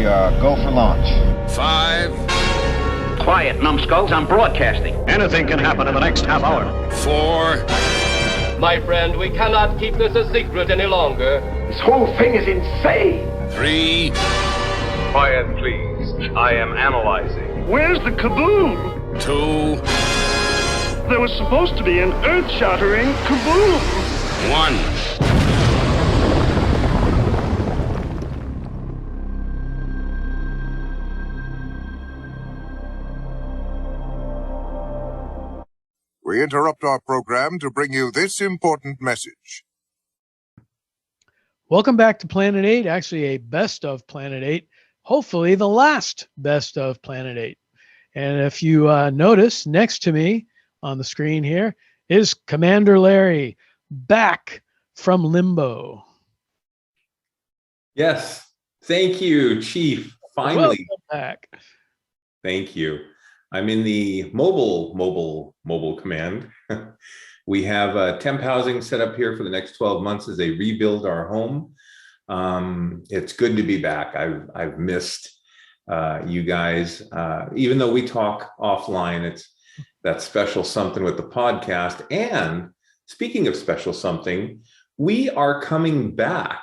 We go for launch. 5. Quiet, numbskulls, I'm broadcasting. Anything can happen in the next half hour. 4. My friend, we cannot keep this a secret any longer. This whole thing is insane. 3. Quiet, please. I am analyzing. Where's the kaboom? 2. There was supposed to be an earth-shattering kaboom. 1. We interrupt our program to bring you this important message. Welcome back to Planet 8, actually a best of Planet 8, hopefully the last best of Planet 8. And if you notice, next to me on the screen here is Commander Larry, back from limbo. Yes, thank you, Chief. Finally. Welcome back. Thank you. I'm in the mobile command. We have temp housing set up here for the next 12 months as they rebuild our home. It's good to be back. I've missed you guys. Even though we talk offline, it's that special something with the podcast. And speaking of special something, we are coming back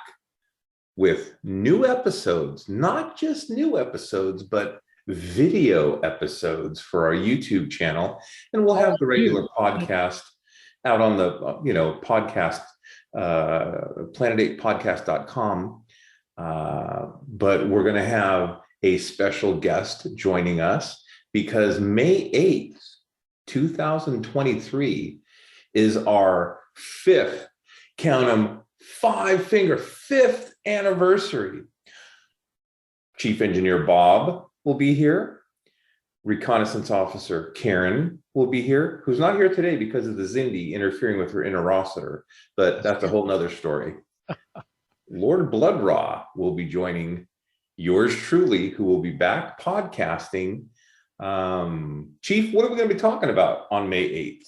with new episodes, not just new episodes, but video episodes for our YouTube channel, and we'll have the regular podcast out on the podcast planet8podcast.com, but we're going to have a special guest joining us because May 8th 2023 is our fifth anniversary. Chief Engineer Bob will be here. Reconnaissance Officer Karen will be here, who's not here today because of the Zindi interfering with her interocitor, but that's a whole nother story. Lord Bloodraw will be joining yours truly, who will be back podcasting. Chief, what are we going to be talking about on May 8th?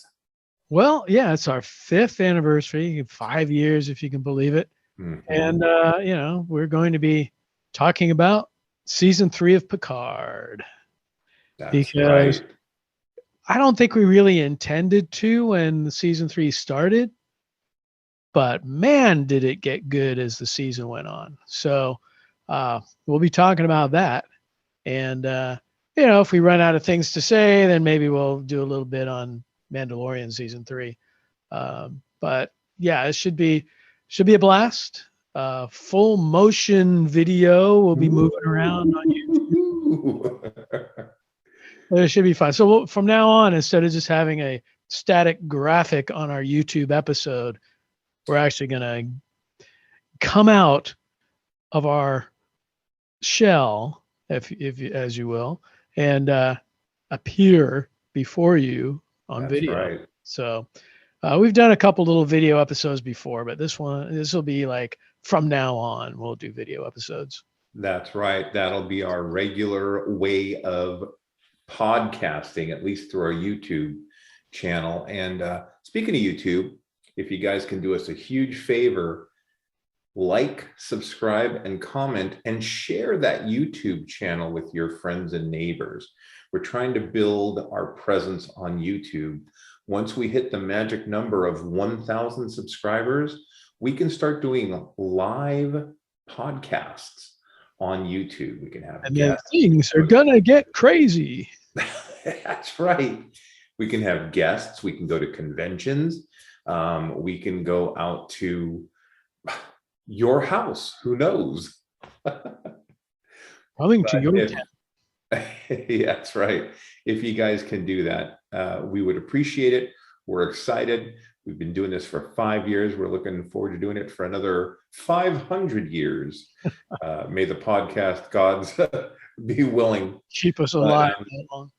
Well, yeah, it's our 5th anniversary, 5 years, if you can believe it. Mm-hmm. And, we're going to be talking about season 3 of Picard. That's because right. I don't think we really intended to when season 3 started, but man, did it get good as the season went on. So we'll be talking about that. And, if we run out of things to say, then maybe we'll do a little bit on Mandalorian season 3. But yeah, it should be a blast. Full motion video will be moving around on YouTube. It should be fun. So from now on, instead of just having a static graphic on our YouTube episode, we're actually going to come out of our shell, if as you will, and appear before you on video. Right. So we've done a couple little video episodes before, but this will be like from now on, we'll do video episodes. That's right. That'll be our regular way of podcasting, at least through our YouTube channel. And speaking of YouTube, if you guys can do us a huge favor, like, subscribe, and comment, and share that YouTube channel with your friends and neighbors. We're trying to build our presence on YouTube. Once we hit the magic number of 1,000 subscribers, we can start doing live podcasts on YouTube. We can have and then things are gonna get crazy. That's right. We can have guests. We can go to conventions. We can go out to your house. Who knows? Coming to your town. Yeah, that's right. If you guys can do that, we would appreciate it. We're excited. We've been doing this for 5 years. We're looking forward to doing it for another 500 years. May the podcast gods be willing. Keep us alive that long.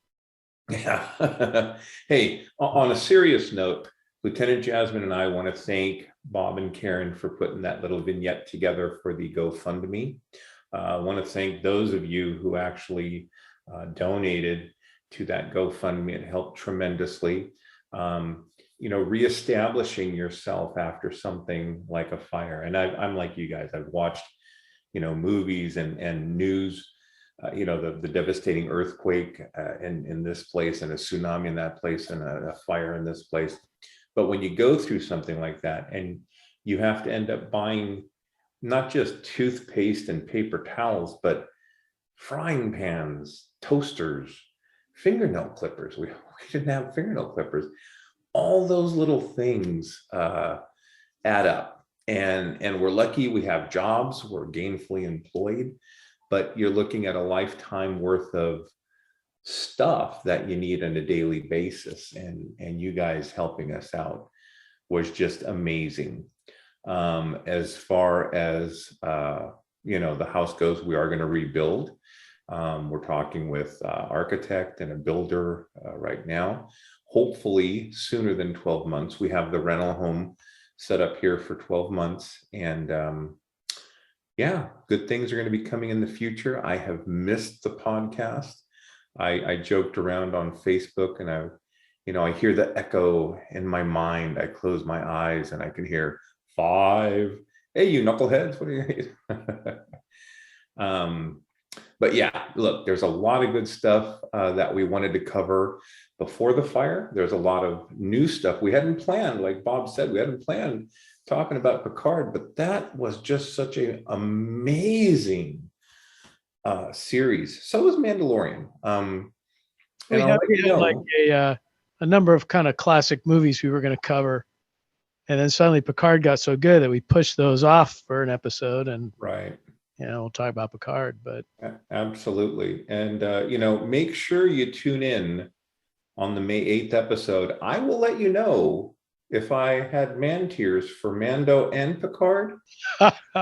Yeah. Hey, on a serious note, Lieutenant Jasmine and I want to thank Bob and Karen for putting that little vignette together for the GoFundMe. I want to thank those of you who actually donated to that GoFundMe. It helped tremendously. Reestablishing yourself after something like a fire. And I'm like you guys, I've watched, movies and news the devastating earthquake in this place, and a tsunami in that place, and a fire in this place. But when you go through something like that, and you have to end up buying not just toothpaste and paper towels, but frying pans, toasters, fingernail clippers. We didn't have fingernail clippers. All those little things add up. And we're lucky we have jobs, we're gainfully employed, but you're looking at a lifetime worth of stuff that you need on a daily basis. And you guys helping us out was just amazing. As far as, the house goes, we are going to rebuild. We're talking with architect and a builder right now. Hopefully sooner than 12 months. We have the rental home set up here for 12 months. And good things are going to be coming in the future. I have missed the podcast. I joked around on Facebook, and I hear the echo in my mind. I close my eyes and I can hear 5. Hey, you knuckleheads, what are you? But yeah, look, there's a lot of good stuff that we wanted to cover before the fire. There's a lot of new stuff we hadn't planned. Like Bob said, we hadn't planned talking about Picard, but that was just such an amazing series. So was Mandalorian. We had like a number of kind of classic movies we were going to cover. And then suddenly Picard got so good that we pushed those off for an episode. And right. We'll talk about Picard, but absolutely. And make sure you tune in on the May 8th episode. I will let you know if I had man tears for Mando and Picard,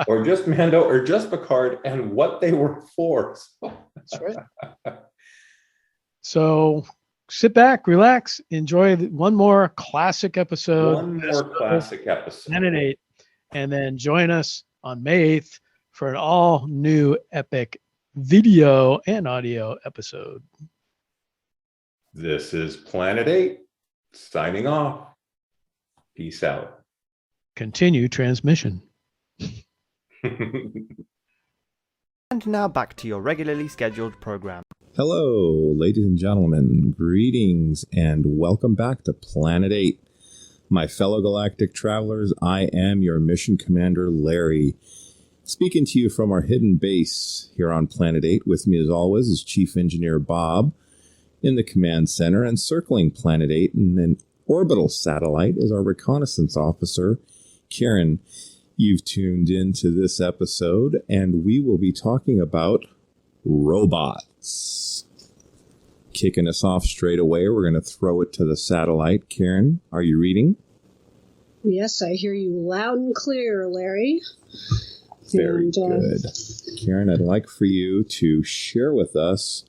or just Mando or just Picard, and what they were for. That's right. So sit back, relax, enjoy one more classic episode. Planet 8, and then join us on May 8th for an all new epic video and audio episode. This is Planet 8 signing off. Peace out. Continue transmission. And now back to your regularly scheduled program. Hello, ladies and gentlemen. Greetings and welcome back to Planet 8. My fellow galactic travelers, I am your mission commander, Larry. Speaking to you from our hidden base here on Planet 8, with me as always is Chief Engineer Bob in the command center, and circling Planet 8 in an orbital satellite is our reconnaissance officer, Karen. You've tuned into this episode, and we will be talking about robots. Kicking us off straight away, we're going to throw it to the satellite. Karen, are you reading? Yes, I hear you loud and clear, Larry. Very good. Karen, I'd like for you to share with us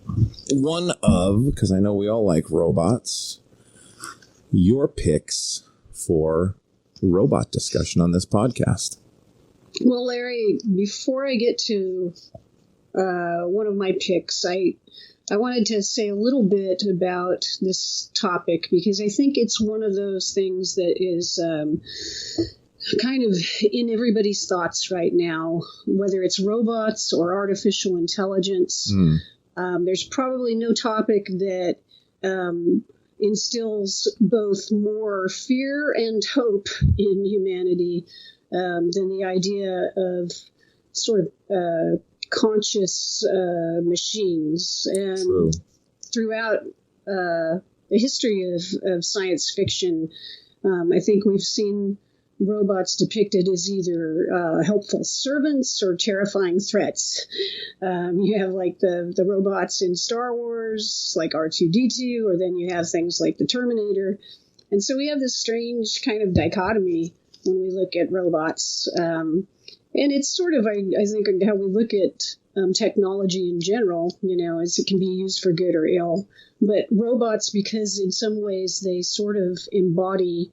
because I know we all like robots, your picks for robot discussion on this podcast. Well, Larry, before I get to one of my picks, I wanted to say a little bit about this topic, because I think it's one of those things that is kind of in everybody's thoughts right now, whether it's robots or artificial intelligence. There's probably no topic that instills both more fear and hope in humanity than the idea of sort of conscious machines. And True. Throughout the history of science fiction, I think we've seen robots depicted as either helpful servants or terrifying threats. You have like the robots in Star Wars, like R2-D2, or then you have things like the Terminator. And so we have this strange kind of dichotomy when we look at robots. And it's sort of, I think, how we look at technology in general, as it can be used for good or ill. But robots, because in some ways they sort of embody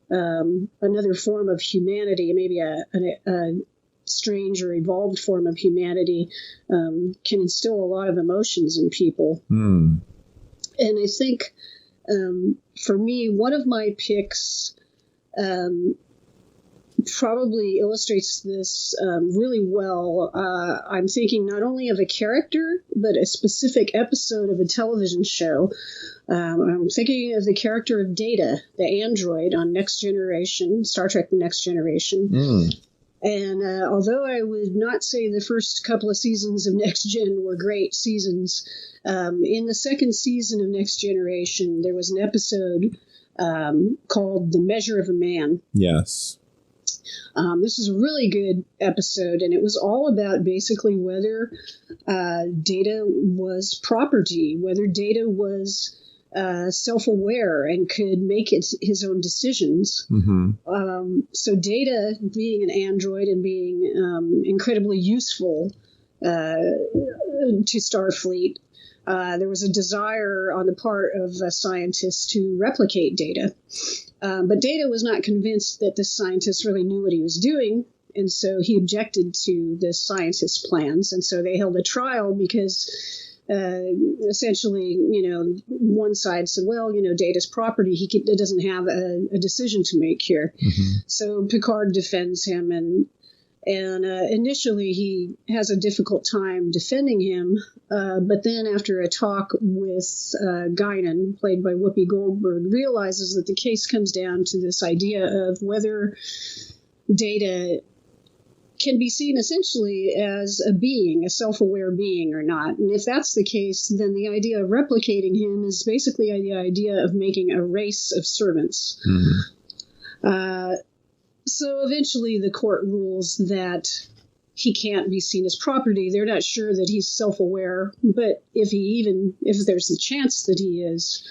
another form of humanity, maybe a strange or evolved form of humanity, can instill a lot of emotions in people. And I think, for me, one of my picks probably illustrates this really well. I'm thinking not only of a character, but a specific episode of a television show. I'm thinking of the character of Data, the android on Next Generation, Star Trek The Next Generation. And although I would not say the first couple of seasons of Next Gen were great seasons, in the second season of Next Generation, there was an episode called The Measure of a Man. Yes. This is a really good episode, and it was all about basically whether Data was property, whether Data was self-aware and could make his own decisions. So Data, being an android and being incredibly useful to Starfleet, there was a desire on the part of scientists to replicate Data. But Data was not convinced that this scientist really knew what he was doing, and so he objected to this scientist's plans. And so they held a trial because essentially, one side said, well, Data's property, he doesn't have a decision to make here. So Picard defends him, and initially he has a difficult time defending him, but then after a talk with Guinan, played by Whoopi Goldberg, realizes that the case comes down to this idea of whether Data can be seen essentially as a being, a self-aware being or not. And if that's the case, then the idea of replicating him is basically the idea of making a race of servants. So eventually the court rules that he can't be seen as property. They're not sure that he's self-aware, but if there's a chance that he is,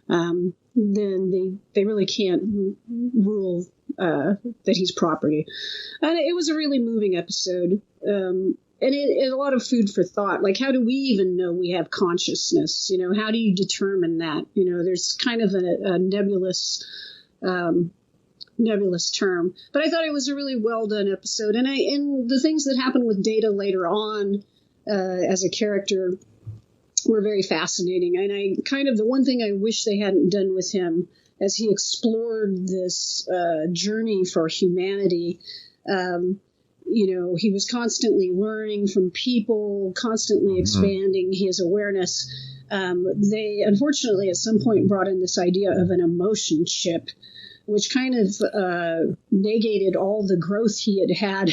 then they really can't rule that he's property. And it was a really moving episode. And it a lot of food for thought. Like, how do we even know we have consciousness? How do you determine that? There's kind of a nebulous term, but I thought it was a really well done episode, and the things that happened with Data later on as a character were very fascinating. And the one thing I wish they hadn't done with him as he explored this journey for humanity. He was constantly learning from people, constantly expanding his awareness. They unfortunately at some point brought in this idea of an emotion chip, which kind of negated all the growth he had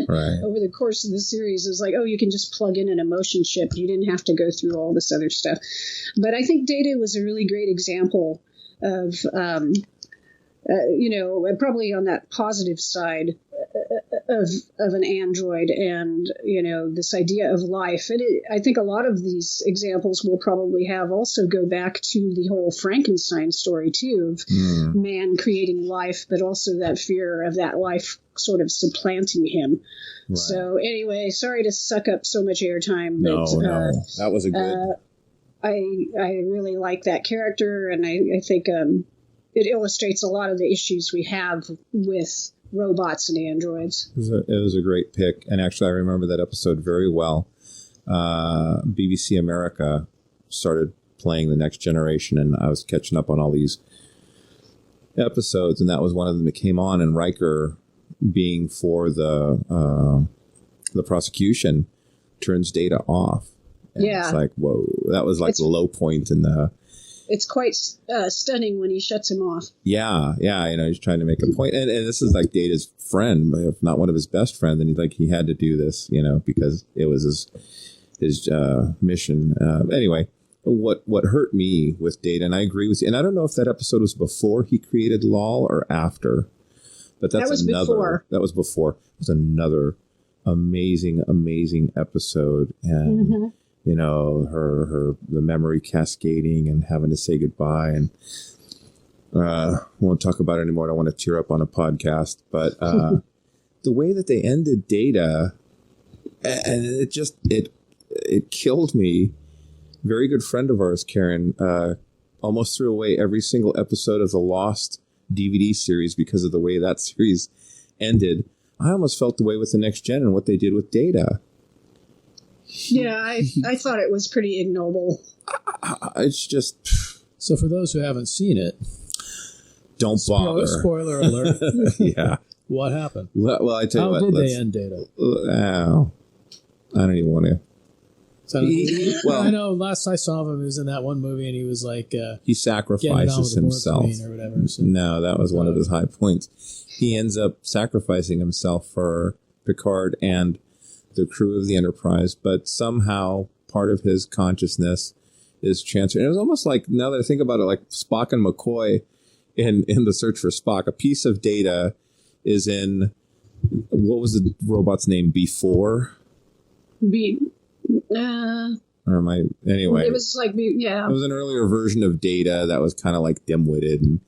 Right. over the course of the series. It was like, oh, you can just plug in an emotion chip. You didn't have to go through all this other stuff. But I think Data was a really great example of, probably on that positive side of an android and, this idea of life. And I think a lot of these examples we'll probably have also go back to the whole Frankenstein story, too, of man creating life, but also that fear of that life sort of supplanting him. Right. So anyway, sorry to suck up so much airtime. No, but, that was a good... I really like that character, and I think it illustrates a lot of the issues we have with robots and androids. It was a great pick, and actually I remember that episode very well. BBC America started playing The Next Generation, and I was catching up on all these episodes, and that was one of them that came on, and Riker, being for the prosecution, turns Data off. And it's like, whoa, that was like the low point in the... It's quite stunning when he shuts him off. Yeah, he's trying to make a point. And this is like Data's friend, if not one of his best friends. And he had to do this, because it was his mission. Anyway, what hurt me with Data, and I agree with you, and I don't know if that episode was before he created Lal or after, but that was before. That was before. It was another amazing episode. And... the memory cascading and having to say goodbye, and won't talk about it anymore. I don't want to tear up on a podcast, but the way that they ended Data, and it killed me. Very good friend of ours, Karen, almost threw away every single episode of the Lost DVD series because of the way that series ended. I almost felt the way with The Next Gen and what they did with Data. Yeah, I thought it was pretty ignoble. It's just... So for those who haven't seen it... Don't bother. Spoiler alert. Yeah. What happened? Well, I tell you what. How did they end Data? I don't even want to. Well, I know last I saw him, he was in that one movie, and he was like, he sacrifices himself. Or whatever, so. No, that was one of his high points. He ends up sacrificing himself for Picard and the crew of the Enterprise, but somehow part of his consciousness is transferred. It was almost like, now that I think about it, like Spock and McCoy in The Search for Spock. A piece of data is in, what was the robot's name before? Or am I, anyway. It was like, yeah. It was an earlier version of Data that was kind of like dim-witted and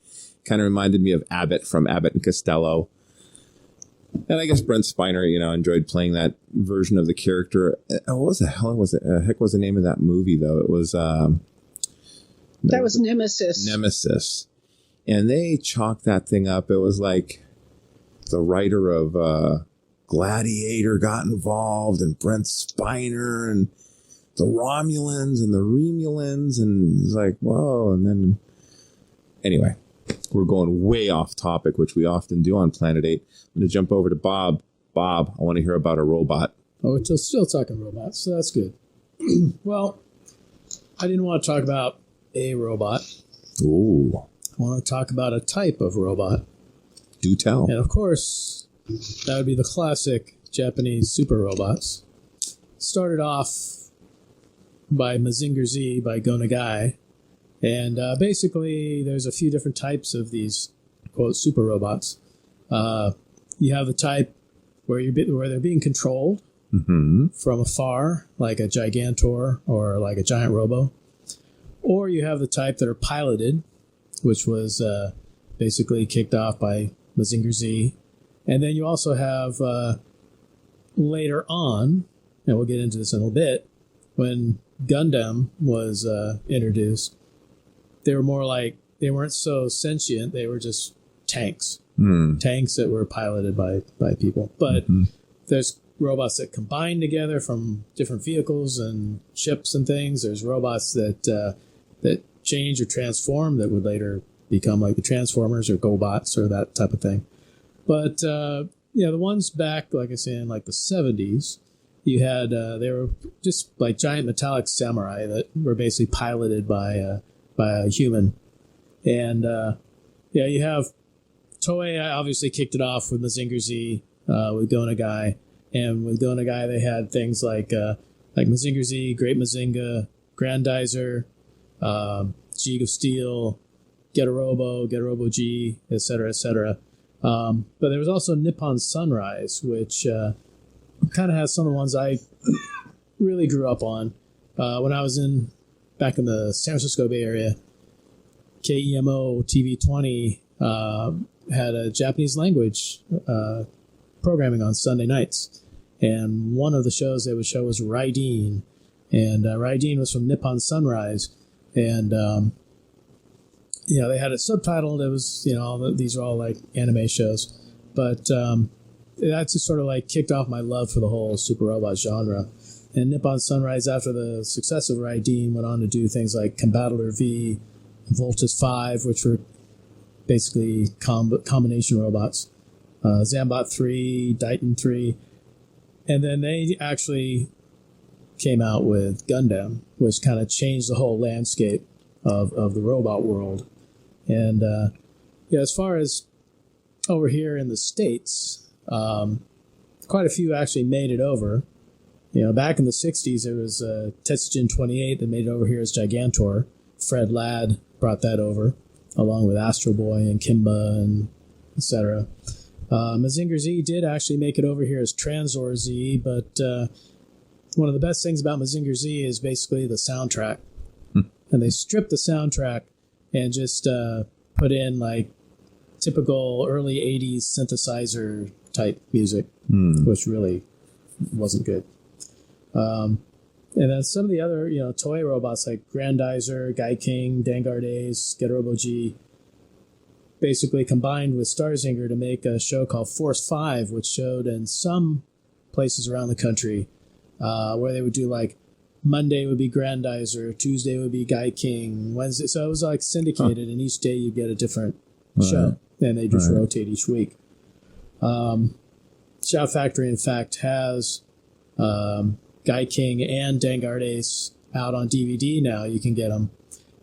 kind of reminded me of Abbott from Abbott and Costello. And I guess Brent Spiner, enjoyed playing that version of the character. What was the hell was it? Heck was the name of that movie, though? It was... that was Nemesis. Nemesis. And they chalked that thing up. It was like the writer of Gladiator got involved, and Brent Spiner, and the Romulans and the Remulans, and it's like, whoa. And then, anyway, we're going way off topic, which we often do on Planet 8. I'm going to jump over to Bob. Bob, I want to hear about a robot. Oh, we're still talking robots, so that's good. Well, I didn't want to talk about a robot. Ooh. I want to talk about a type of robot. Do tell. And of course, that would be the classic Japanese super robots. Started off by Mazinger Z by Go Nagai. And basically, there's a few different types of these, quote, super robots. You have the type where they're being controlled from afar, like a Gigantor or like a giant robo. Or you have the type that are piloted, which was basically kicked off by Mazinger Z. And then you also have later on, and we'll get into this in a little bit, when Gundam was introduced, they were more like, they weren't so sentient, they were just tanks. Tanks that were piloted by people. But there's robots that combine together from different vehicles and ships and things. There's robots that change or transform that would later become like the Transformers or GoBots or that type of thing. But the ones back, like I say, in like the 70s, you had they were just like giant metallic samurai that were basically piloted by a human. And you have Toei obviously kicked it off with Mazinger Z, with Go Nagai. And with Go Nagai, they had things like Mazinger Z, Great Mazinga, Grandizer, Jeeg of Steel, Get a Robo G, etc., etc. But there was also Nippon Sunrise, which kind of has some of the ones I really grew up on. When I was back in the San Francisco Bay Area, KEMO TV20 had a Japanese language programming on Sunday nights. And one of the shows they would show was Raideen. And Raideen was from Nippon Sunrise. And, they had it subtitled. It was, these are all like anime shows. But that's just sort of like kicked off my love for the whole super robot genre. And Nippon Sunrise, after the success of Raideen, went on to do things like Combattler V, Voltus 5, which were basically combination robots, Zambot 3, Ditan 3. And then they actually came out with Gundam, which kind of changed the whole landscape of the robot world. And as far as over here in the States, quite a few actually made it over. Back in the 60s, there was Tetsujin 28 that made it over here as Gigantor. Fred Ladd brought that over, along with Astro Boy and Kimba and etc. Mazinger Z did actually make it over here as Transor Z, but one of the best things about Mazinger Z is basically the soundtrack. And they stripped the soundtrack and just put in like typical early 80s synthesizer type music, which really wasn't good. And then some of the other, Toei robots like Grandizer, Guy King, Dangar Days, Get Robo G, basically combined with Starzinger to make a show called Force 5, which showed in some places around the country where they would do like Monday would be Grandizer, Tuesday would be Guy King, Wednesday. So it was like syndicated, and each day you get a different show, and they just rotate each week. Shout Factory, in fact, has Guy King and Dengard Ace out on DVD now. You can get them.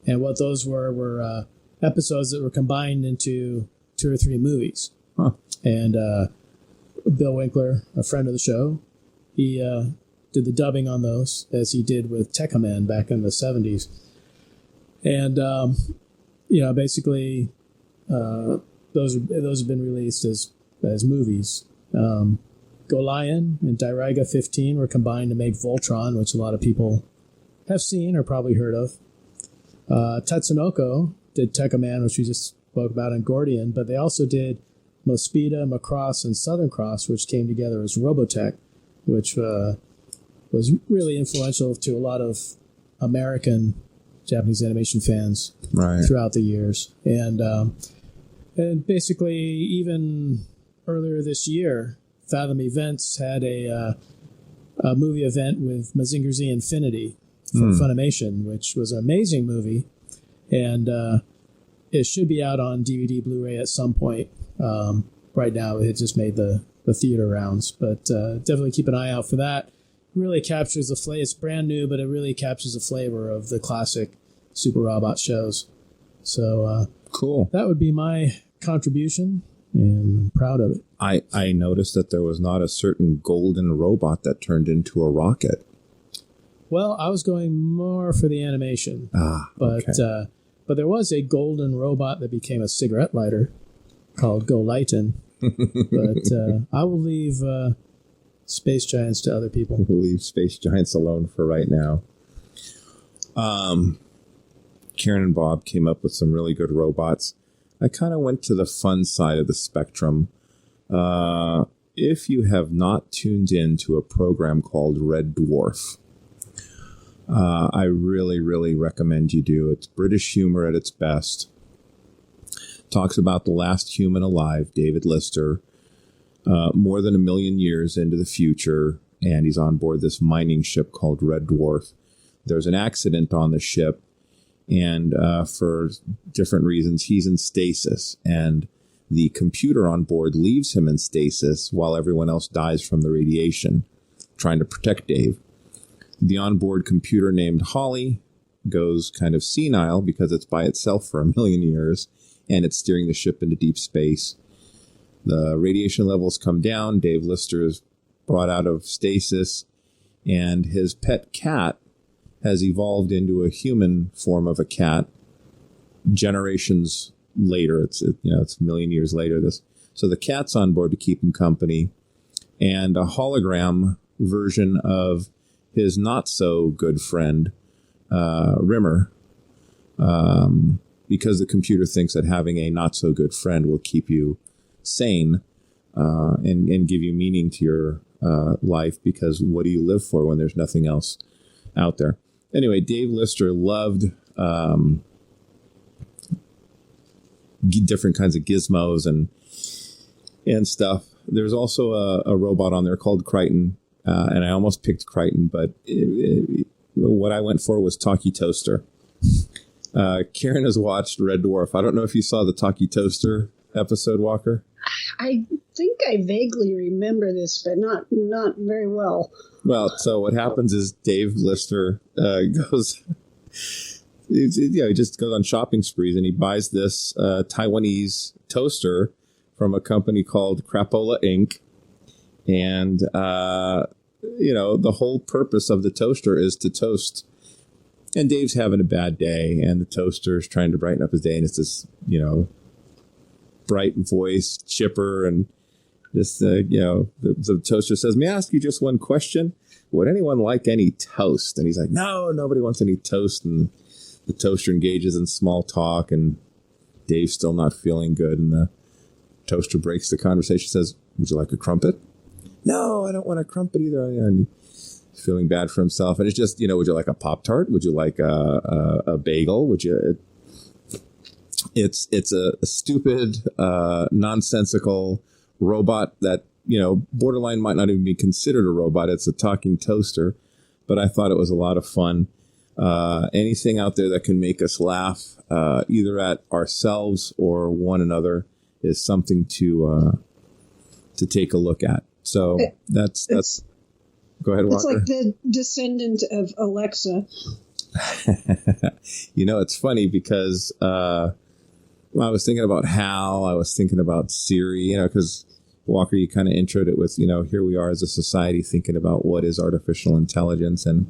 And what those were episodes that were combined into 2 or 3 movies. Huh. And Bill Winkler, a friend of the show, he did the dubbing on those, as he did with Tekkaman back in the 70s. And, basically, those have been released as movies. Golion and Dairaiga 15 were combined to make Voltron, which a lot of people have seen or probably heard of. Tatsunoko did Tekkaman, which we just spoke about, and Gordian, but they also did Mospeada, Macross, and Southern Cross, which came together as Robotech, which was really influential to a lot of American Japanese animation fans throughout the years. And basically, even earlier this year, Fathom Events had a movie event with Mazinger Z Infinity from Funimation, which was an amazing movie. And it should be out on DVD, Blu-ray at some point. Right now, it just made the theater rounds. But definitely keep an eye out for that. Really captures the flavor. It's brand new, but it really captures the flavor of the classic Super Robot shows. So cool. That would be my contribution, and I'm proud of it. I noticed that there was not a certain golden robot that turned into a rocket. Well, I was going more for the animation. But there was a golden robot that became a cigarette lighter called Go Lighten. But I will leave Space Giants to other people. We'll leave Space Giants alone for right now. Karen and Bob came up with some really good robots. I kind of went to the fun side of the spectrum. If you have not tuned in to a program called Red Dwarf, I really, really recommend you do. It's British humor at its best. Talks about the last human alive, David Lister, more than 1 million years into the future, and he's on board this mining ship called Red Dwarf. There's an accident on the ship, and for different reasons, he's in stasis, and the computer on board leaves him in stasis while everyone else dies from the radiation, trying to protect Dave. The onboard computer named Holly goes kind of senile because it's by itself for 1 million years, and it's steering the ship into deep space. The radiation levels come down. Dave Lister is brought out of stasis, and his pet cat has evolved into a human form of a cat generations later. It's 1 million years later. So the cat's on board to keep him company, and a hologram version of his not so good friend Rimmer, because the computer thinks that having a not so good friend will keep you sane and give you meaning to your life, because what do you live for when there's nothing else out there? Anyway, Dave Lister loved different kinds of gizmos and stuff. There's also a robot on there called Crichton, and I almost picked Crichton, but what I went for was Talkie Toaster. Karen has watched Red Dwarf. I don't know if you saw the Talkie Toaster episode, Walker. I think I vaguely remember this, but not very well. Well, so what happens is Dave Lister goes... he just goes on shopping sprees, and he buys this Taiwanese toaster from a company called Crapola Inc. And, the whole purpose of the toaster is to toast. And Dave's having a bad day, and the toaster is trying to brighten up his day, and it's this, bright voice, chipper, and just, the toaster says, "May I ask you just one question? Would anyone like any toast?" And he's like, "No, nobody wants any toast." And the toaster engages in small talk, and Dave's still not feeling good. And the toaster breaks the conversation, says, "Would you like a crumpet?" "No, I don't want a crumpet either." And he's feeling bad for himself. And it's just, would you like a Pop-Tart? Would you like a bagel? Would you? It's a stupid, nonsensical robot that, borderline might not even be considered a robot. It's a talking toaster. But I thought it was a lot of fun. Anything out there that can make us laugh, either at ourselves or one another, is something to to take a look at. So that's go ahead, Walker. It's like the descendant of Alexa. It's funny because I was thinking about Hal, I was thinking about Siri, because Walker, you kind of introed it with, here we are as a society thinking about what is artificial intelligence and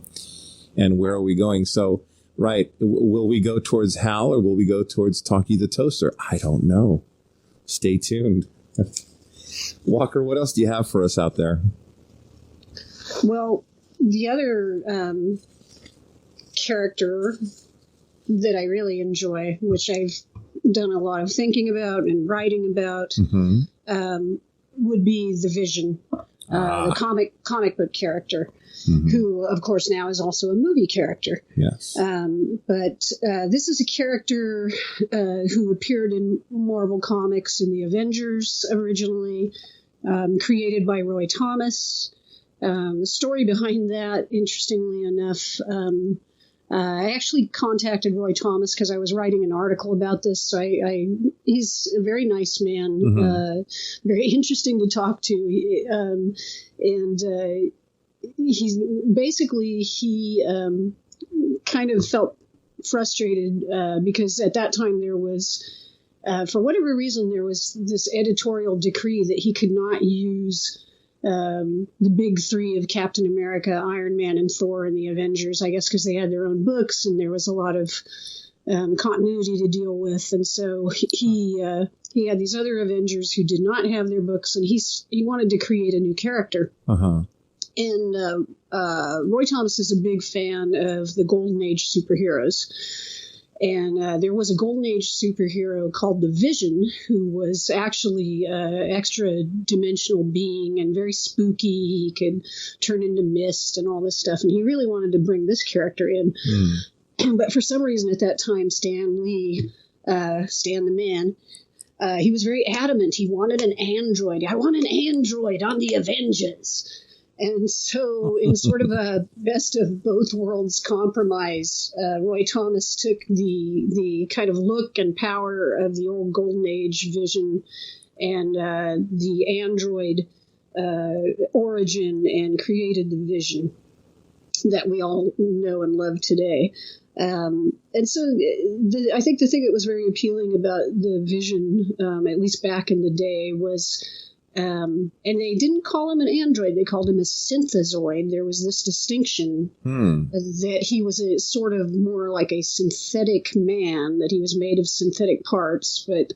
where are we going. So, right, will we go towards Hal or will we go towards Talkie the Toaster? I don't know. Stay tuned. Walker, what else do you have for us out there? Well, the other character that I really enjoy, which I've done a lot of thinking about and writing about, would be the Vision, the comic book character, who, of course, now is also a movie character. Yes. But this is a character who appeared in Marvel Comics in the Avengers originally, created by Roy Thomas. The story behind that, interestingly enough, I actually contacted Roy Thomas because I was writing an article about this. So he's a very nice man, very interesting to talk to. And he kind of felt frustrated because at that time there was, for whatever reason, there was this editorial decree that he could not use the big three of Captain America, Iron Man, and Thor in the Avengers, I guess because they had their own books and there was a lot of continuity to deal with. And so he had these other Avengers who did not have their books, and he wanted to create a new character. And Roy Thomas is a big fan of the Golden Age superheroes. And there was a Golden Age superhero called the Vision, who was actually an extra-dimensional being and very spooky. He could turn into mist and all this stuff. And he really wanted to bring this character in. But for some reason at that time, Stan Lee, Stan the Man, he was very adamant. He wanted an android. I want an android on the Avengers. And so in sort of a best of both worlds compromise, Roy Thomas took the kind of look and power of the old Golden Age Vision and the android origin and created the Vision that we all know and love today. And so I think the thing that was very appealing about the Vision, at least back in the day, was... and they didn't call him an android, they called him a synthezoid. There was this distinction that he was a sort of more like a synthetic man, that he was made of synthetic parts, but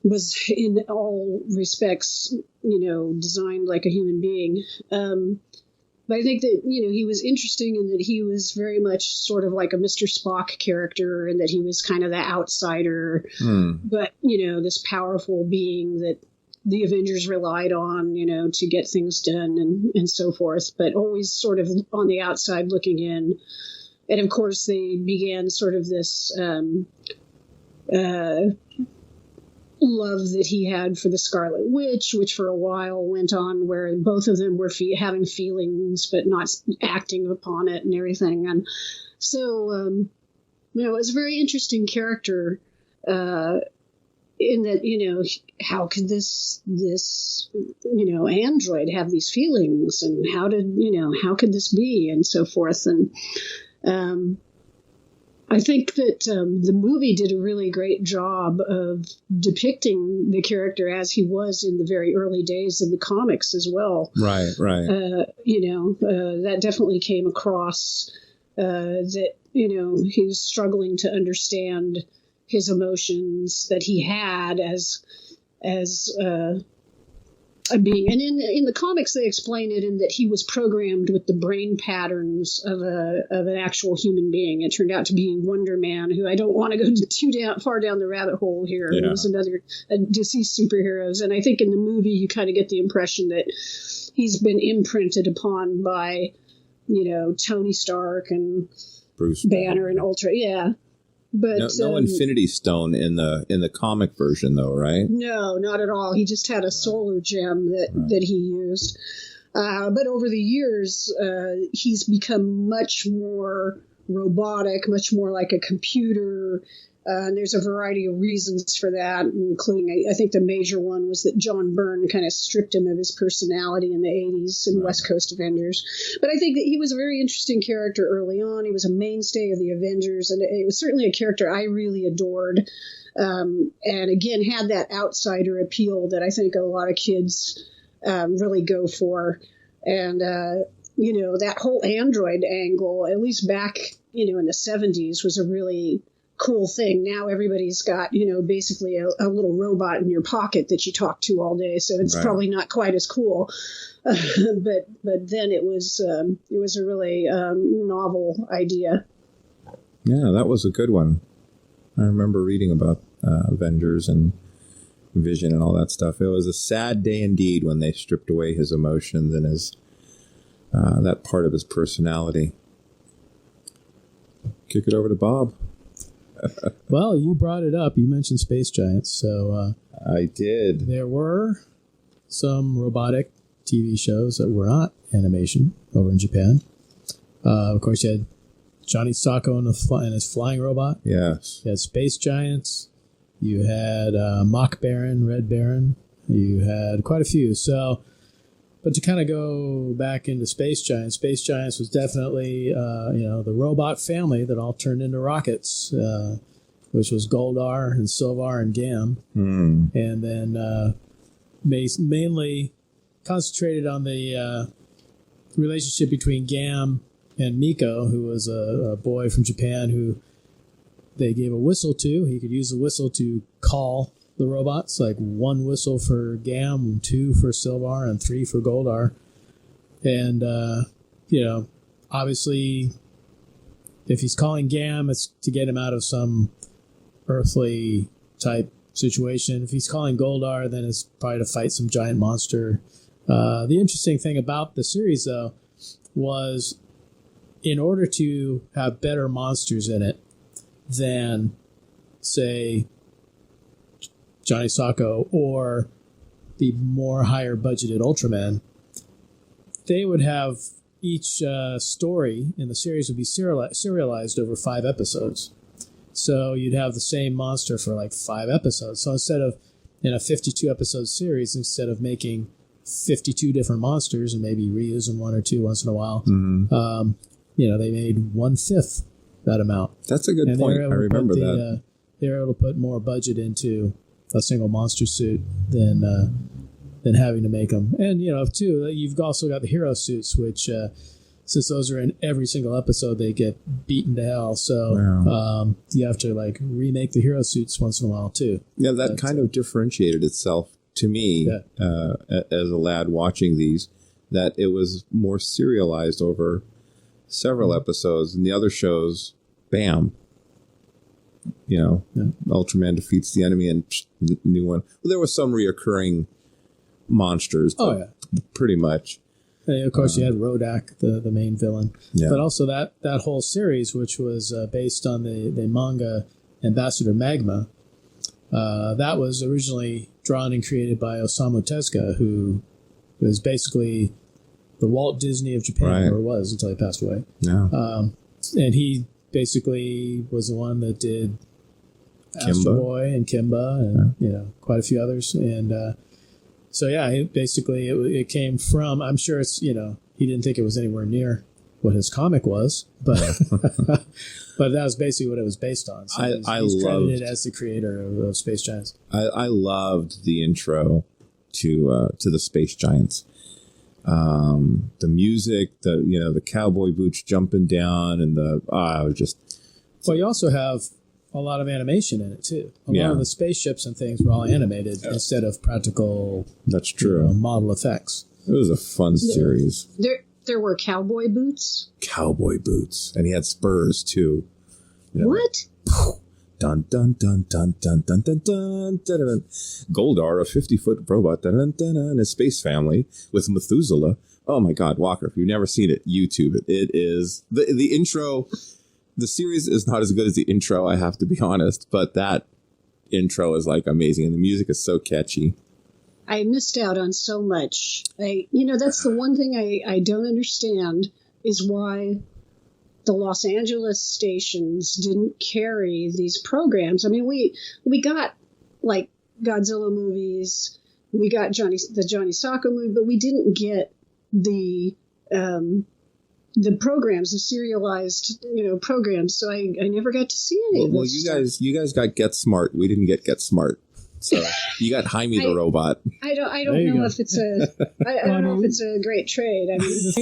was in all respects, designed like a human being. But I think that, he was interesting in that he was very much sort of like a Mr. Spock character, and that he was kind of the outsider, but, this powerful being that the Avengers relied on, to get things done and so forth, but always sort of on the outside looking in. And of course, they began sort of this love that he had for the Scarlet Witch, which for a while went on where both of them were having feelings but not acting upon it and everything. And so, it was a very interesting character. In that, how could this android have these feelings, and how could this be, and so forth. And I think that the movie did a really great job of depicting the character as he was in the very early days of the comics as well. Right. That definitely came across, that, he was struggling to understand his emotions that he had as a being. And in the comics, they explain it in that he was programmed with the brain patterns of an actual human being. It turned out to be Wonder Man, who I don't want to go too far down the rabbit hole here. Yeah. He was another deceased superheroes. And I think in the movie, you kind of get the impression that he's been imprinted upon by, Tony Stark and Bruce Banner and Ultra. Yeah. But no Infinity Stone in the comic version, though, right? No, not at all. He just had a solar gem that he used. But over the years, he's become much more robotic, much more like a computer. And there's a variety of reasons for that, including, I think the major one was that John Byrne kind of stripped him of his personality in the 80s in West Coast Avengers. But I think that he was a very interesting character early on. He was a mainstay of the Avengers, and it was certainly a character I really adored. And again, had that outsider appeal that I think a lot of kids really go for. And, that whole android angle, at least back, in the 70s, was a really cool thing. Now everybody's got, basically a little robot in your pocket that you talk to all day. So it's probably not quite as cool. But then it was a really novel idea. Yeah, that was a good one. I remember reading about Avengers and Vision and all that stuff. It was a sad day indeed when they stripped away his emotions and his that part of his personality. Kick it over to Bob. Well, you brought it up. You mentioned Space Giants, so I did. There were some robotic TV shows that were not animation over in Japan. Of course, you had Johnny Sacco and his flying robot. Yes. You had Space Giants. You had Mock Baron, Red Baron. You had quite a few. So, but to kind of go back into Space Giants was definitely, the robot family that all turned into rockets, which was Goldar and Silvar and Gam. Mm. And then mainly concentrated on the relationship between Gam and Miko, who was a boy from Japan who they gave a whistle to. He could use the whistle to call the robots, like 1 whistle for Gam, 2 for Silvar, and 3 for Goldar. And, obviously, if he's calling Gam, it's to get him out of some earthly type situation. If he's calling Goldar, then it's probably to fight some giant monster. The interesting thing about the series, though, was in order to have better monsters in it than, say, Johnny Sacco or the more higher budgeted Ultraman, they would have each story in the series would be serialized over 5 episodes. So you'd have the same monster for like 5 episodes. So instead of in a 52 episode series, instead of making 52 different monsters and maybe reusing 1 or 2 once in a while, they made 1/5 that amount. That's a good point. I remember that. They were able to put more budget into a single monster suit than having to make them. And, too, you've also got the hero suits, which, since those are in every single episode, they get beaten to hell. So you have to, remake the hero suits once in a while, too. Yeah, that kind of differentiated itself to me as a lad watching these, that it was more serialized over several episodes. And the other shows, bam. Ultraman defeats the enemy and new one. Well, there was some reoccurring monsters. Pretty much. And of course, you had Rodak, the main villain. Yeah. But also that whole series, which was based on the manga Ambassador Magma, that was originally drawn and created by Osamu Tezuka, who was basically the Walt Disney of Japan, or was until he passed away. Yeah. And he basically was the one that did Astro Boy and Kimba and quite a few others. And it came from, I'm sure it's, he didn't think it was anywhere near what his comic was, but but that was basically what it was based on. So he's credited as the creator of Space Giants. I loved the intro to the Space Giants. The music, the cowboy boots jumping down, and Well, you also have a lot of animation in it too. A lot of the spaceships and things were all animated instead of practical. That's true. Model effects. It was a fun series. There were cowboy boots. Cowboy boots, and he had spurs too. What? Dun dun dun dun dun dun dun dun dun dun. Goldar, a 50-foot robot, dun, dun, dun, dun, and his space family with Methuselah. Oh my God, Walker! If you've never seen it, YouTube it. It is the intro. The series is not as good as the intro, I have to be honest, but that intro is amazing, and the music is so catchy. I missed out on so much. That's the one thing I don't understand is why the Los Angeles stations didn't carry these programs. I mean, we got like Godzilla movies, we got the Johnny Sokko movie, but we didn't get the programs, the serialized, programs. So I never got to see any of this. Well, you guys got Get Smart. We didn't get Smart. So you got Jaime the robot. I don't know if it's I don't know if it's a great trade. I mean,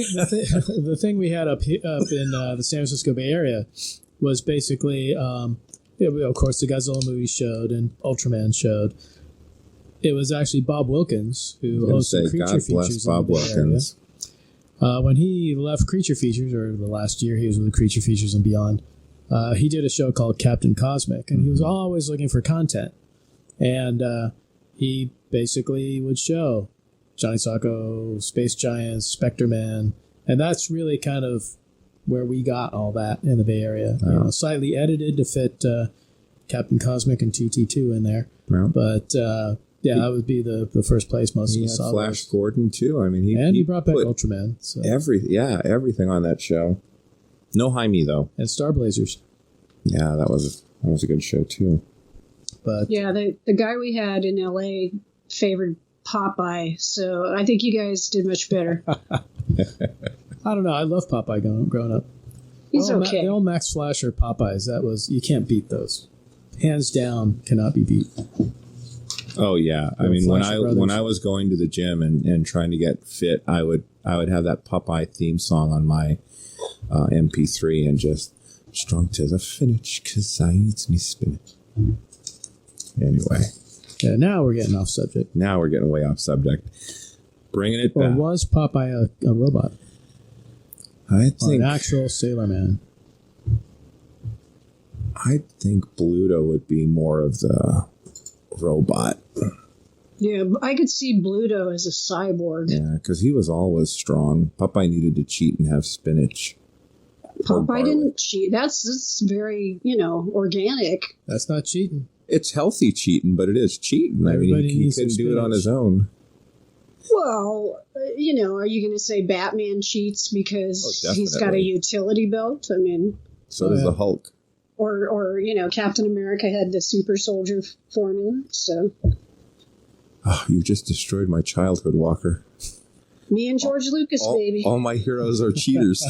the thing we had up in the San Francisco Bay Area was basically, of course, the Godzilla movie showed and Ultraman showed. It was actually Bob Wilkins who hosted Creature God Features. Bless Bob Wilkins. When he left Creature Features, or the last year he was with Creature Features and beyond, he did a show called Captain Cosmic, and he was always looking for content. And he basically would show Johnny Sokko, Space Giants, Spectre Man, and that's really kind of where we got all that in the Bay Area. Oh. Slightly edited to fit Captain Cosmic and TT2 in there. Yeah. But that would be the first place most of us saw. Flash Gordon too. I mean, he brought back Ultraman. So. Everything on that show. No Jaime though. And Star Blazers. Yeah, that was a good show too. But yeah, the guy we had in LA favored Popeye, so I think you guys did much better. I don't know. I love Popeye growing up. He's okay. The old Max Flasher Popeyes, you can't beat those. Hands down, cannot be beat. Oh yeah, I mean when I was going to the gym and trying to get fit, I would have that Popeye theme song on my MP3 and just strong to the finish 'cause I eats me spinach. Anyway. Yeah, now we're getting off subject. Now we're getting way off subject. Bringing it or back. Or was Popeye a robot? I think... Or an actual Sailor Man? I think Bluto would be more of the robot. Yeah, I could see Bluto as a cyborg. Yeah, because he was always strong. Popeye needed to cheat and have spinach. Popeye didn't cheat. That's very, organic. That's not cheating. It's healthy cheating, but it is cheating. I mean, he couldn't do it on his own. Well, are you going to say Batman cheats because he's got a utility belt? I mean... So does the Hulk. Or Captain America had the super soldier formula, so... Oh, you just destroyed my childhood, Walker. Me and George Lucas, baby. All my heroes are cheaters.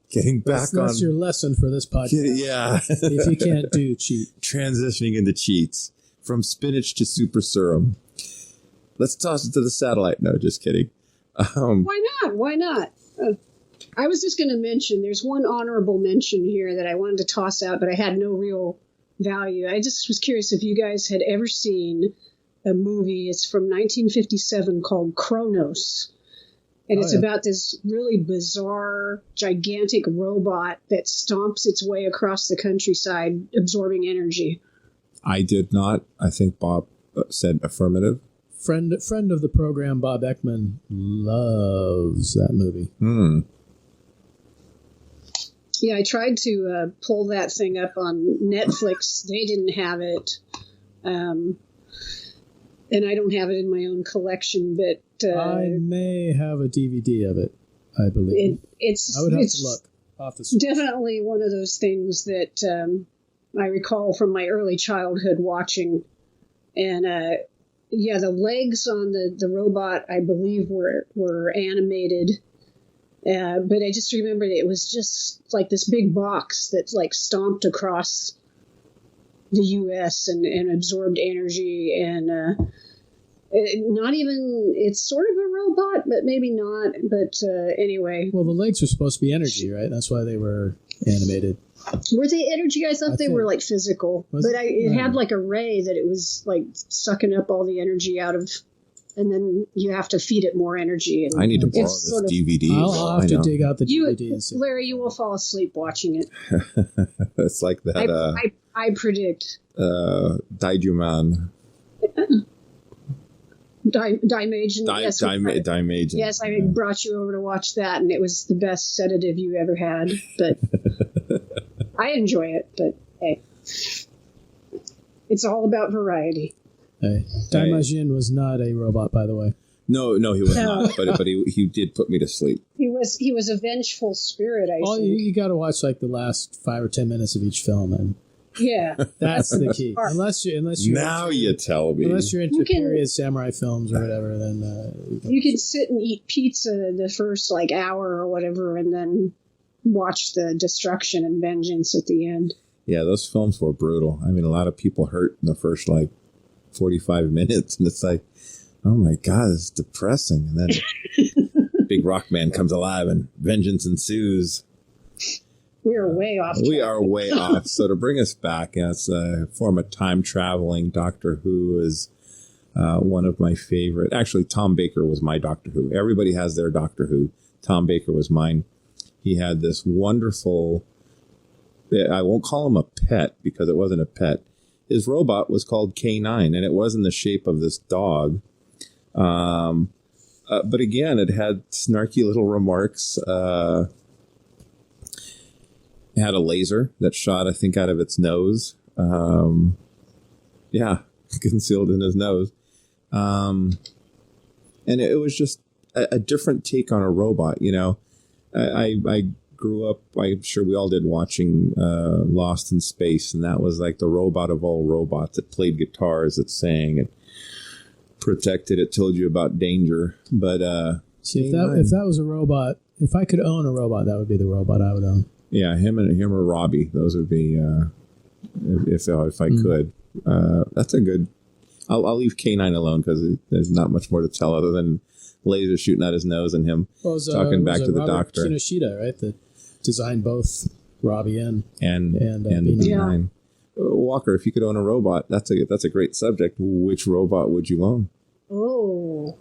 Getting back that's your lesson for this podcast. Yeah. If you can't cheat. Transitioning into cheats. From spinach to super serum. Let's toss it to the satellite. No, just kidding. Why not? I was just going to mention, there's one honorable mention here that I wanted to toss out, but I had no real value. I just was curious if you guys had ever seen a movie. It's from 1957 called Kronos. And it's about this really bizarre, gigantic robot that stomps its way across the countryside, absorbing energy. I did not. I think Bob said affirmative. Friend of the program, Bob Ekman, loves that movie. Yeah, I tried to pull that thing up on Netflix. They didn't have it. And I don't have it in my own collection, but... I may have a DVD of it, I believe. I would have to look. Off the definitely one of those things that I recall from my early childhood watching. And, the legs on the robot, I believe, were animated. But I just remembered it was just like this big box that like stomped across the U.S. and absorbed energy and it's sort of a robot, but maybe not. But anyway. Well, the legs are supposed to be energy, right? That's why they were animated. Were they energy? I thought they were like physical. It had like a ray that it was like sucking up all the energy out of. And then you have to feed it more energy. And I need to borrow this DVD. I'll have to dig out the DVD and see. Larry, you will fall asleep watching it. It's like that. I predict. Daijuman. Dimagen. Dimagen. Yes, I brought you over to watch that, and it was the best sedative you ever had. But I enjoy it. But hey, it's all about variety. Hey, Daimajin was not a robot, by the way. No, he was not. But he did put me to sleep. He was a vengeful spirit. I think. You got to watch like the last 5 or 10 minutes of each film, and yeah, that's the key. Unless you now you tell me. Unless you're into period samurai films or whatever, then you can sit and eat pizza the first like hour or whatever, and then watch the destruction and vengeance at the end. Yeah, those films were brutal. I mean, a lot of people hurt in the first like 45 minutes, and it's like, oh my God, it's depressing. And then Big Rock Man comes alive and vengeance ensues. We are way off. We are way off. So to bring us back, as a form of time traveling, Doctor Who is one of my favorite. Actually, Tom Baker was my Doctor Who. Everybody has their Doctor Who. Tom Baker was mine. He had this wonderful, I won't call him a pet because it wasn't a pet. His robot was called K9, and it was in the shape of this dog. But again, it had snarky little remarks. It had a laser that shot, I think, out of its nose. Concealed in his nose. And it was just a different take on a robot, you know. I grew up, I'm sure we all did, watching Lost in Space, and that was like the robot of all robots. It played guitars, it sang, it protected, it told you about danger. But see, if that was a robot, if I could own a robot, that would be the robot I would own. Yeah, him or Robbie, those would be if I could. That's a good. I'll leave K9 alone because there's not much more to tell other than laser shooting out his nose and him talking back to the doctor. Kinoshita, right? That designed both Robbie and the B9. Walker, if you could own a robot, that's a great subject. Which robot would you own? Oh,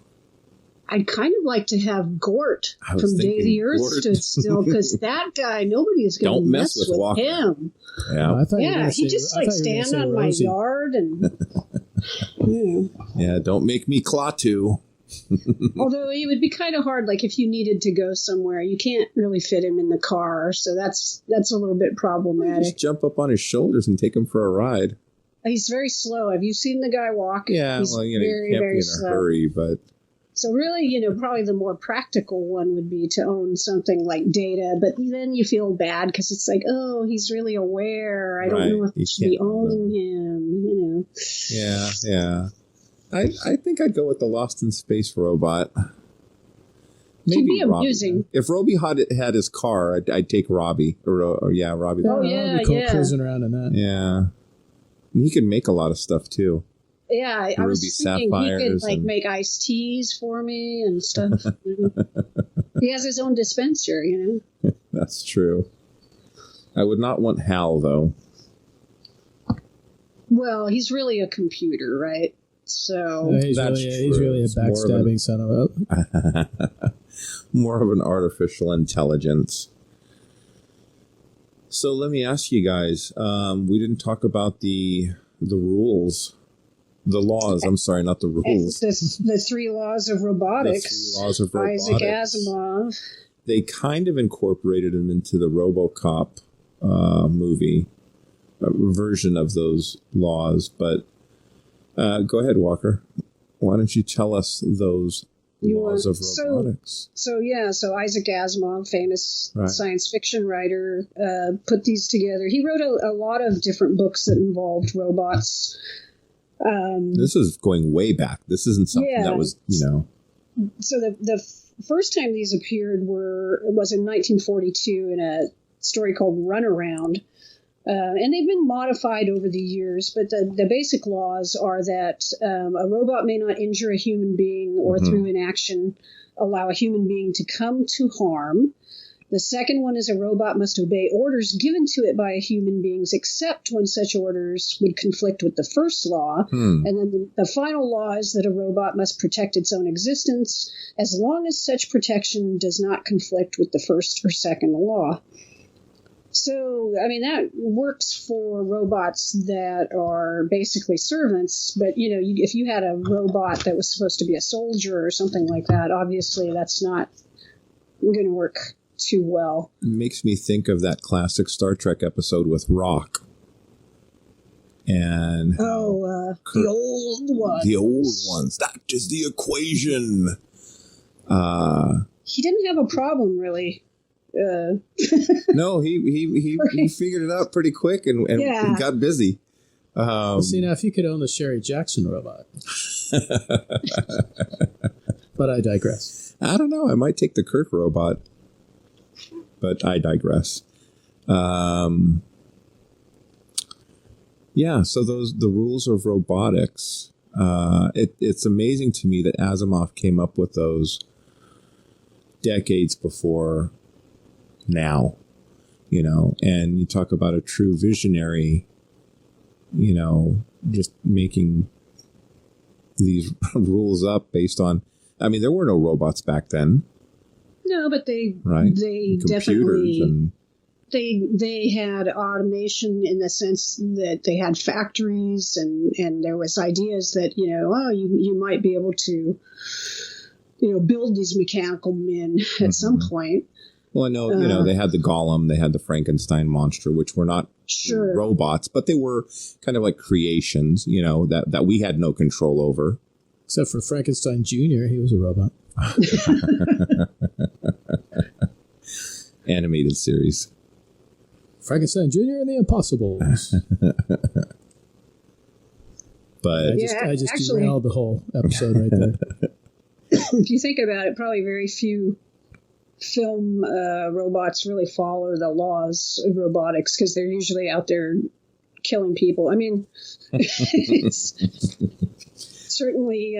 I'd kind of like to have Gort from Day the Earth Stood Still, because that guy, nobody is going to mess with Walker. him. Yeah, he just like stand on my yard and. Yeah, don't make me Klaatu. Although it would be kind of hard, like if you needed to go somewhere, you can't really fit him in the car, so that's a little bit problematic. Just jump up on his shoulders and take him for a ride. He's very slow. Have you seen the guy walk? Yeah, he's you very, can't very be in slow. a hurry, but. So really, probably the more practical one would be to own something like Data, but then you feel bad because it's like, oh, he's really aware. I don't know if I should be owning him, Yeah. I think I'd go with the Lost in Space robot. Maybe be amusing. If Robbie had his car, I'd take Robbie. Robbie. Oh, yeah, that'd be cool cruising around in that. Yeah. And he could make a lot of stuff, too. Yeah, I was thinking he could make iced teas for me and stuff. He has his own dispenser, That's true. I would not want Hal, though. Well, he's really a computer, right? So he's really a backstabbing son of a... More of an artificial intelligence. So let me ask you guys, we didn't talk about the rules. The laws, I'm sorry, not the rules. The 3 laws of robotics. The 3 laws of robotics. Isaac Asimov. They kind of incorporated them into the RoboCop movie version of those laws. But go ahead, Walker. Why don't you tell us those laws of robotics? So Isaac Asimov, famous science fiction writer, put these together. He wrote a lot of different books that involved robots. This is going way back. This isn't something that was, So the first time these appeared was in 1942 in a story called Runaround. And they've been modified over the years, but the basic laws are that a robot may not injure a human being or through inaction allow a human being to come to harm. The second one is a robot must obey orders given to it by human beings, except when such orders would conflict with the first law. And then the final law is that a robot must protect its own existence as long as such protection does not conflict with the first or second law. So, I mean, that works for robots that are basically servants. But, if you had a robot that was supposed to be a soldier or something like that, obviously that's not going to work too well. It makes me think of that classic Star Trek episode with Rock. and the old ones. The old ones. That is the equation. He didn't have a problem, really. No, he figured it out pretty quick and got busy. See, now if you could own the Sherry Jackson robot. But I digress. I don't know. I might take the Kirk robot, but I digress. Yeah, so the rules of robotics. It's amazing to me that Asimov came up with those decades before now, and you talk about a true visionary, just making these rules up based on, there were no robots back then. No, but they definitely, they had automation in the sense that they had factories and there was ideas that, you might be able to, build these mechanical men at some point. Well, I know, they had the Golem, they had the Frankenstein monster, which were not robots, but they were kind of like creations, that we had no control over. Except for Frankenstein Jr., he was a robot. Animated series. Frankenstein Jr. and the Impossibles. But I just derailed the whole episode right there. If you think about it, probably very few film robots really follow the laws of robotics because they're usually out there killing people. It's certainly...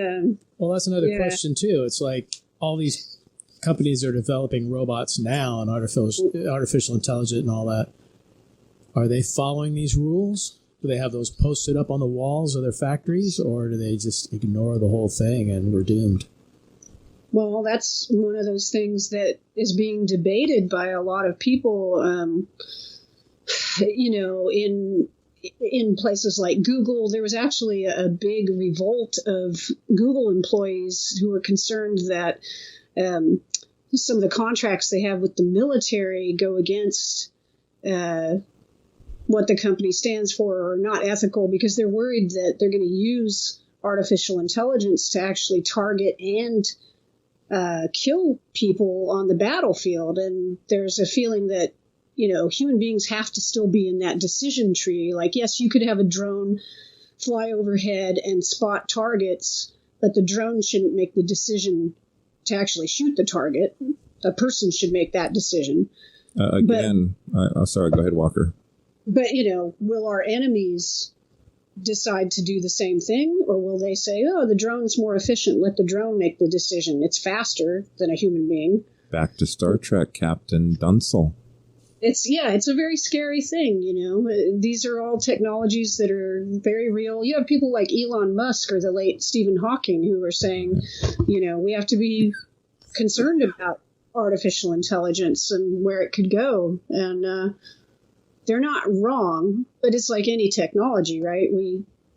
well, that's another question, too. It's like all these companies are developing robots now and artificial intelligence and all that. Are they following these rules? Do they have those posted up on the walls of their factories, or do they just ignore the whole thing and we're doomed? Well, that's one of those things that is being debated by a lot of people, in places like Google. There was actually a big revolt of Google employees who were concerned that some of the contracts they have with the military go against what the company stands for or are not ethical because they're worried that they're going to use artificial intelligence to actually target and kill people on the battlefield. And there's a feeling that, human beings have to still be in that decision tree. Like, yes, you could have a drone fly overhead and spot targets, but the drone shouldn't make the decision to actually shoot the target. A person should make that decision. Sorry, go ahead, Walker. But, will our enemies decide to do the same thing, or will they say, oh, the drone's more efficient, let the drone make the decision, it's faster than a human being? Back to Star Trek, Captain Dunsel. It's a very scary thing. These are all technologies that are very real. You have people like Elon Musk or the late Stephen Hawking who are saying, we have to be concerned about artificial intelligence and where it could go. And they're not wrong, but it's like any technology, right?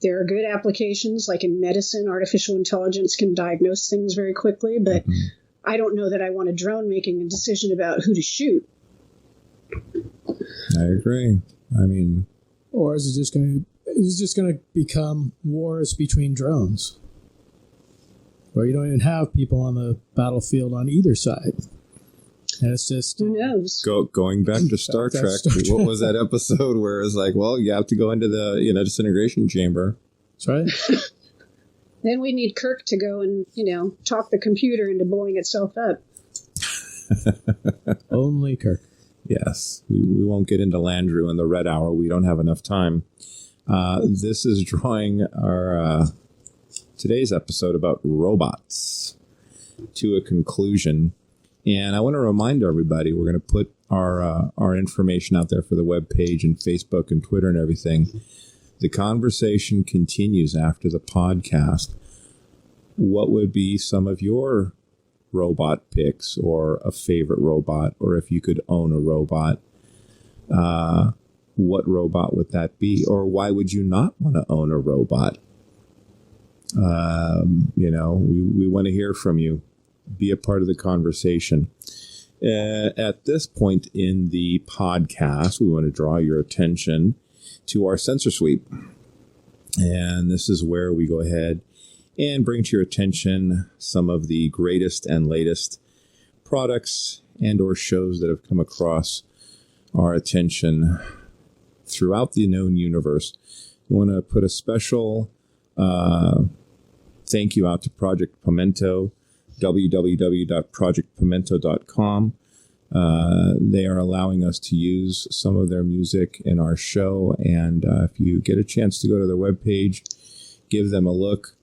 There are good applications, like in medicine, artificial intelligence can diagnose things very quickly, but I don't know that I want a drone making a decision about who to shoot. I agree. Or is it just going to become wars between drones? Where you don't even have people on the battlefield on either side. And it's just... Who knows? Going back to Star Trek, what was that episode where it's like, well, you have to go into the disintegration chamber. That's right. Then we need Kirk to go and, talk the computer into blowing itself up. Only Kirk. Yes. We won't get into Landru in the Red Hour. We don't have enough time. This is drawing our today's episode about robots to a conclusion. And I want to remind everybody, we're going to put our information out there for the webpage and Facebook and Twitter and everything. The conversation continues after the podcast. What would be some of your robot picks or a favorite robot, or if you could own a robot, what robot would that be? Or why would you not want to own a robot? We want to hear from you. Be a part of the conversation. At this point in the podcast, we want to draw your attention to our sensor sweep. And this is where we go ahead and bring to your attention some of the greatest and latest products and or shows that have come across our attention throughout the known universe. We want to put a special thank you out to Project Pimento, www.projectpimento.com. They are allowing us to use some of their music in our show, and if you get a chance to go to their webpage, give them a look.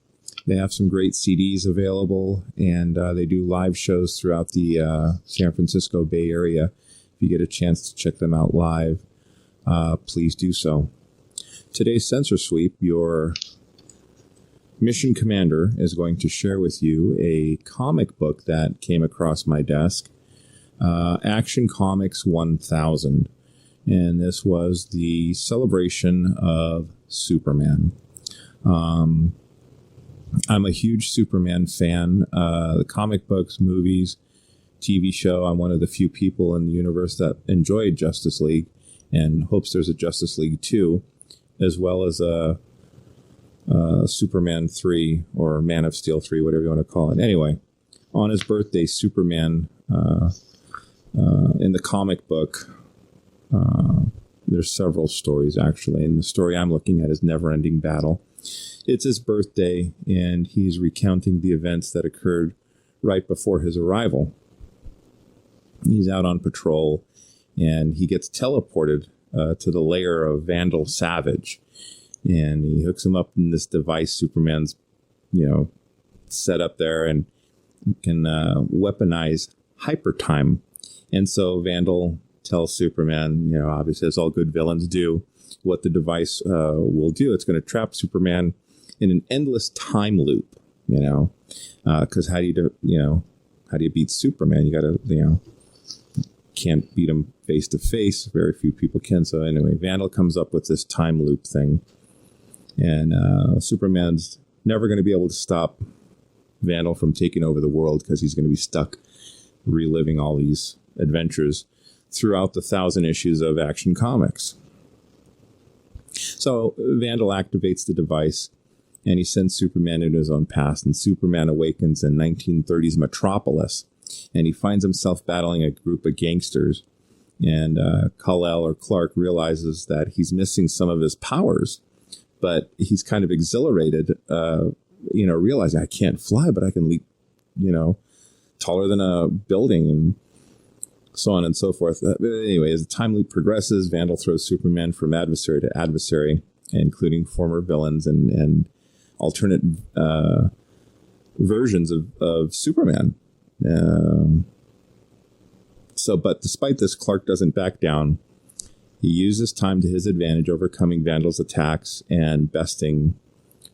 They have some great CDs available, and they do live shows throughout the San Francisco Bay Area. If you get a chance to check them out live, please do so. Today's Sensor Sweep, your mission commander is going to share with you a comic book that came across my desk, Action Comics 1000. And this was the celebration of Superman. I'm a huge Superman fan. The comic books, movies, TV show. I'm one of the few people in the universe that enjoyed Justice League and hopes there's a Justice League 2, as well as a Superman 3 or Man of Steel 3, whatever you want to call it. Anyway, on his birthday, Superman, in the comic book, there's several stories actually, and the story I'm looking at is Never Ending Battle. It's his birthday, and he's recounting the events that occurred right before his arrival. He's out on patrol, and he gets teleported to the lair of Vandal Savage, and he hooks him up in this device Superman's, set up there, and can weaponize hypertime. And so Vandal tells Superman, obviously as all good villains do, what the device will do. It's going to trap Superman in an endless time loop, because how do you beat Superman? You got to, can't beat him face to face. Very few people can. So anyway, Vandal comes up with this time loop thing, and Superman's never going to be able to stop Vandal from taking over the world, because he's going to be stuck reliving all these adventures throughout the 1,000 issues of Action Comics. So Vandal activates the device, and he sends Superman into his own past, and Superman awakens in 1930s Metropolis, and he finds himself battling a group of gangsters, and Kal-El or Clark realizes that he's missing some of his powers, but he's kind of exhilarated, realizing I can't fly, but I can leap, taller than a building, and so on and so forth. Anyway, as the time loop progresses, Vandal throws Superman from adversary to adversary, including former villains and alternate versions of Superman. But despite this, Clark doesn't back down. He uses time to his advantage, overcoming Vandal's attacks and besting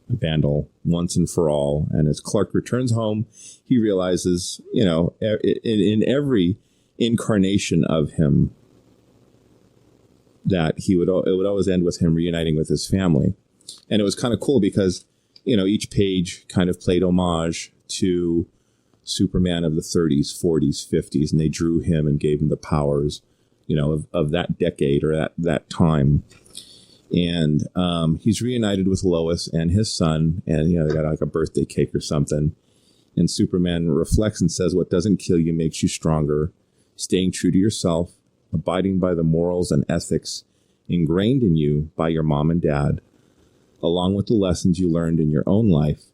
Vandal once and for all. And as Clark returns home, he realizes, in every incarnation of him, that it would always end with him reuniting with his family. And it was kind of cool because, each page kind of played homage to Superman of the 30s, 40s, 50s, and they drew him and gave him the powers, of that decade or that time. And he's reunited with Lois and his son, and they got like a birthday cake or something. And Superman reflects and says, "What doesn't kill you makes you stronger. Staying true to yourself, abiding by the morals and ethics ingrained in you by your mom and dad, along with the lessons you learned in your own life,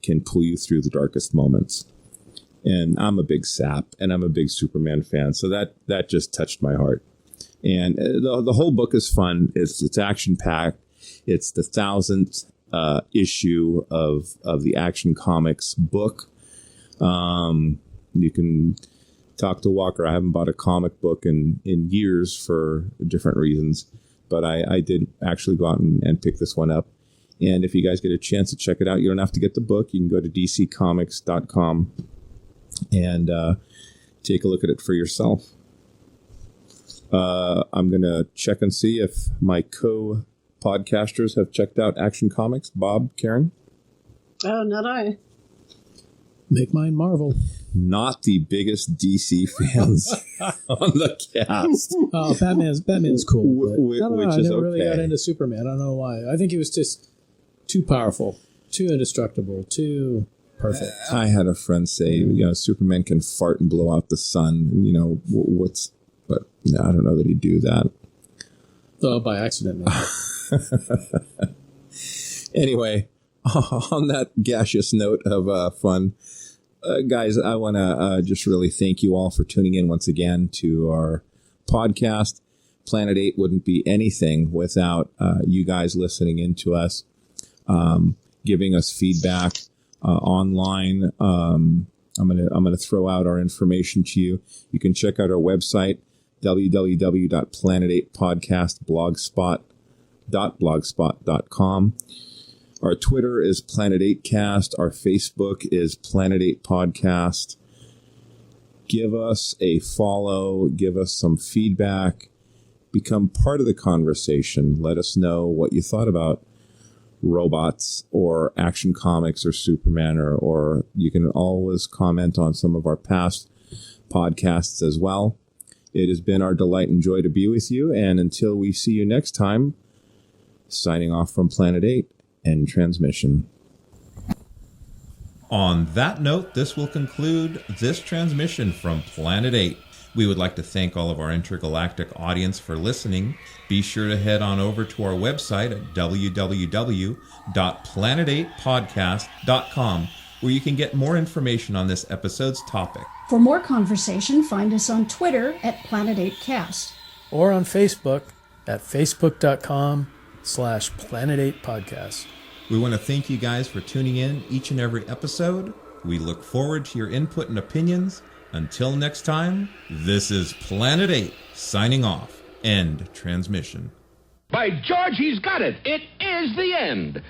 can pull you through the darkest moments." And I'm a big sap, and I'm a big Superman fan, so that just touched my heart. And the whole book is fun. It's action packed. It's the 1,000th issue of the Action Comics book. You can talk to Walker. I haven't bought a comic book in years for different reasons, but I did actually go out and pick this one up. And if you guys get a chance to check it out, you don't have to get the book. You can go to dccomics.com and take a look at it for yourself. I'm going to check and see if my co-podcasters have checked out Action Comics. Bob, Karen? Oh, not I. Make mine Marvel. Not the biggest DC fans on the cast. Oh, Batman's cool. Which I is never really okay. got into Superman. I don't know why. I think he was just too powerful, too indestructible, too perfect. I had a friend say, Superman can fart and blow out the sun. And, but no, I don't know that he'd do that. Oh, by accident, maybe. Anyway, on that gaseous note of fun, guys, I want to just really thank you all for tuning in once again to our podcast. Planet 8 wouldn't be anything without you guys listening in to us, giving us feedback online. I'm gonna throw out our information to you. You can check out our website, www.planet8podcastblogspot.blogspot.com. Our Twitter is Planet 8 Cast. Our Facebook is Planet 8 Podcast. Give us a follow. Give us some feedback. Become part of the conversation. Let us know what you thought about robots or Action Comics or Superman, or you can always comment on some of our past podcasts as well. It has been our delight and joy to be with you, and until we see you next time, signing off from Planet 8, end transmission. On that note, this will conclude this transmission from Planet 8. We would like to thank all of our intergalactic audience for listening. Be sure to head on over to our website at www.planet8podcast.com, where you can get more information on this episode's topic. For more conversation, find us on Twitter at Planet8Cast. Or on Facebook at facebook.com/Planet8Podcast. We want to thank you guys for tuning in each and every episode. We look forward to your input and opinions. Until next time, this is Planet 8 signing off. End transmission. By George, he's got it. It is the end.